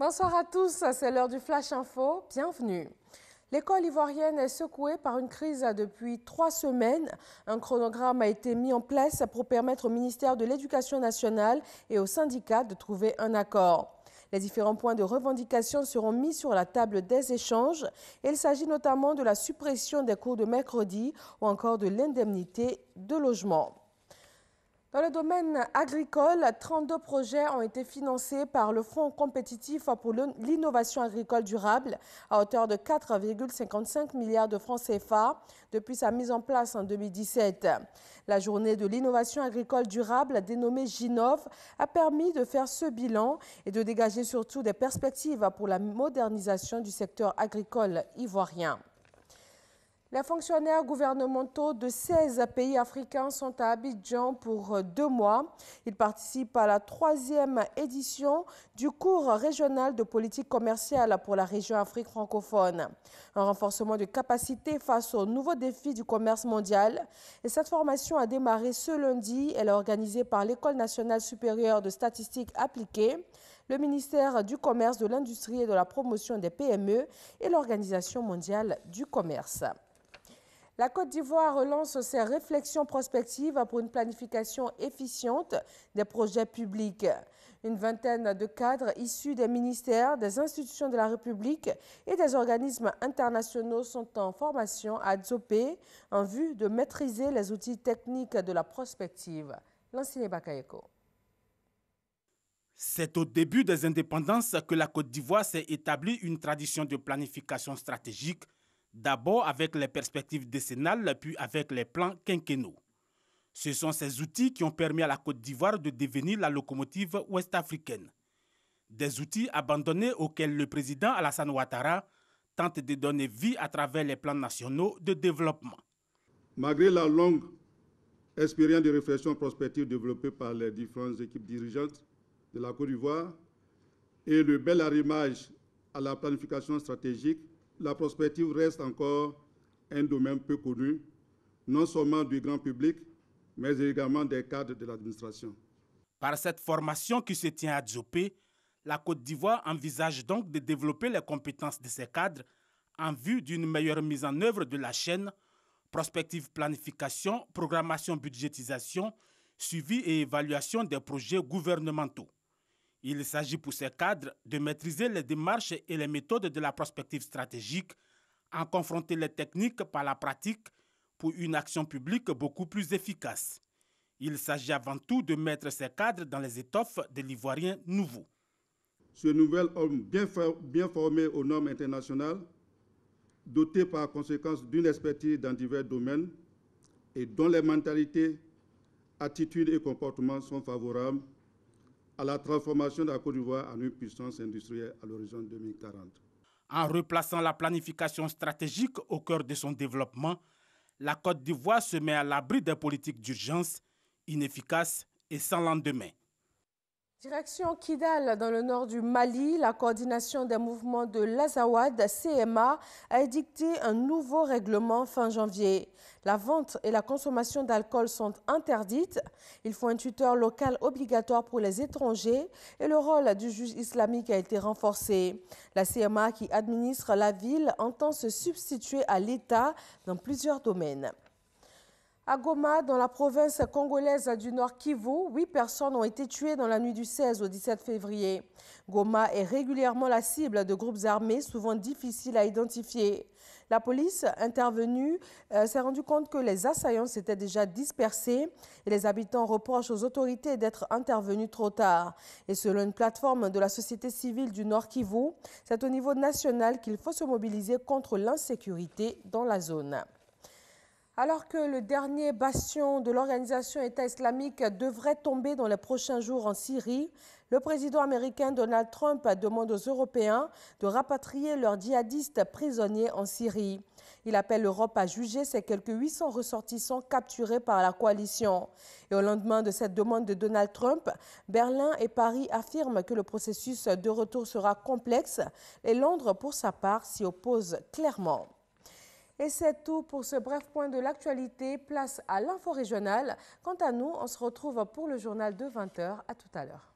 Bonsoir à tous, c'est l'heure du Flash Info, bienvenue. L'école ivoirienne est secouée par une crise depuis 3 semaines. Un chronogramme a été mis en place pour permettre au ministère de l'Éducation nationale et aux syndicats de trouver un accord. Les différents points de revendication seront mis sur la table des échanges. Il s'agit notamment de la suppression des cours de mercredi ou encore de l'indemnité de logement. Dans le domaine agricole, 32 projets ont été financés par le Fonds compétitif pour l'innovation agricole durable à hauteur de 4,55 milliards de francs CFA depuis sa mise en place en 2017. La journée de l'innovation agricole durable, dénommée Ginov, a permis de faire ce bilan et de dégager surtout des perspectives pour la modernisation du secteur agricole ivoirien. Les fonctionnaires gouvernementaux de 16 pays africains sont à Abidjan pour 2 mois. Ils participent à la 3e édition du cours régional de politique commerciale pour la région Afrique francophone. Un renforcement de capacité face aux nouveaux défis du commerce mondial. Et cette formation a démarré ce lundi. Elle est organisée par l'École nationale supérieure de statistiques appliquées, le ministère du Commerce, de l'Industrie et de la promotion des PME et l'Organisation mondiale du commerce. La Côte d'Ivoire relance ses réflexions prospectives pour une planification efficiente des projets publics. Une vingtaine de cadres issus des ministères, des institutions de la République et des organismes internationaux sont en formation à Djopé en vue de maîtriser les outils techniques de la prospective. Lansine Bakayeko. C'est au début des indépendances que la Côte d'Ivoire s'est établie une tradition de planification stratégique, d'abord avec les perspectives décennales, puis avec les plans quinquennaux. Ce sont ces outils qui ont permis à la Côte d'Ivoire de devenir la locomotive ouest-africaine. Des outils abandonnés auxquels le président Alassane Ouattara tente de donner vie à travers les plans nationaux de développement. Malgré la longue expérience de réflexion prospective développée par les différentes équipes dirigeantes de la Côte d'Ivoire et le bel arrimage à la planification stratégique, la prospective reste encore un domaine peu connu, non seulement du grand public, mais également des cadres de l'administration. Par cette formation qui se tient à Djopé, la Côte d'Ivoire envisage donc de développer les compétences de ses cadres en vue d'une meilleure mise en œuvre de la chaîne, prospective planification, programmation budgétisation, suivi et évaluation des projets gouvernementaux. Il s'agit pour ces cadres de maîtriser les démarches et les méthodes de la prospective stratégique, en confronter les techniques par la pratique pour une action publique beaucoup plus efficace. Il s'agit avant tout de mettre ces cadres dans les étoffes de l'Ivoirien nouveau. Ce nouvel homme bien formé aux normes internationales, doté par conséquent d'une expertise dans divers domaines et dont les mentalités, attitudes et comportements sont favorables à la transformation de la Côte d'Ivoire en une puissance industrielle à l'horizon 2040. En replaçant la planification stratégique au cœur de son développement, la Côte d'Ivoire se met à l'abri des politiques d'urgence inefficaces et sans lendemain. Direction Kidal, dans le nord du Mali, la coordination des mouvements de l'Azawad, CMA, a édicté un nouveau règlement fin janvier. La vente et la consommation d'alcool sont interdites. Il faut un tuteur local obligatoire pour les étrangers et le rôle du juge islamique a été renforcé. La CMA, qui administre la ville, entend se substituer à l'État dans plusieurs domaines. À Goma, dans la province congolaise du Nord Kivu, 8 personnes ont été tuées dans la nuit du 16 au 17 février. Goma est régulièrement la cible de groupes armés, souvent difficiles à identifier. La police intervenue s'est rendue compte que les assaillants s'étaient déjà dispersés et les habitants reprochent aux autorités d'être intervenus trop tard. Et selon une plateforme de la société civile du Nord Kivu, c'est au niveau national qu'il faut se mobiliser contre l'insécurité dans la zone. Alors que le dernier bastion de l'organisation État islamique devrait tomber dans les prochains jours en Syrie, le président américain Donald Trump demande aux Européens de rapatrier leurs djihadistes prisonniers en Syrie. Il appelle l'Europe à juger ces quelques 800 ressortissants capturés par la coalition. Et au lendemain de cette demande de Donald Trump, Berlin et Paris affirment que le processus de retour sera complexe et Londres, pour sa part, s'y oppose clairement. Et c'est tout pour ce bref point de l'actualité. Place à l'info régionale. Quant à nous, on se retrouve pour le journal de 20h. À tout à l'heure.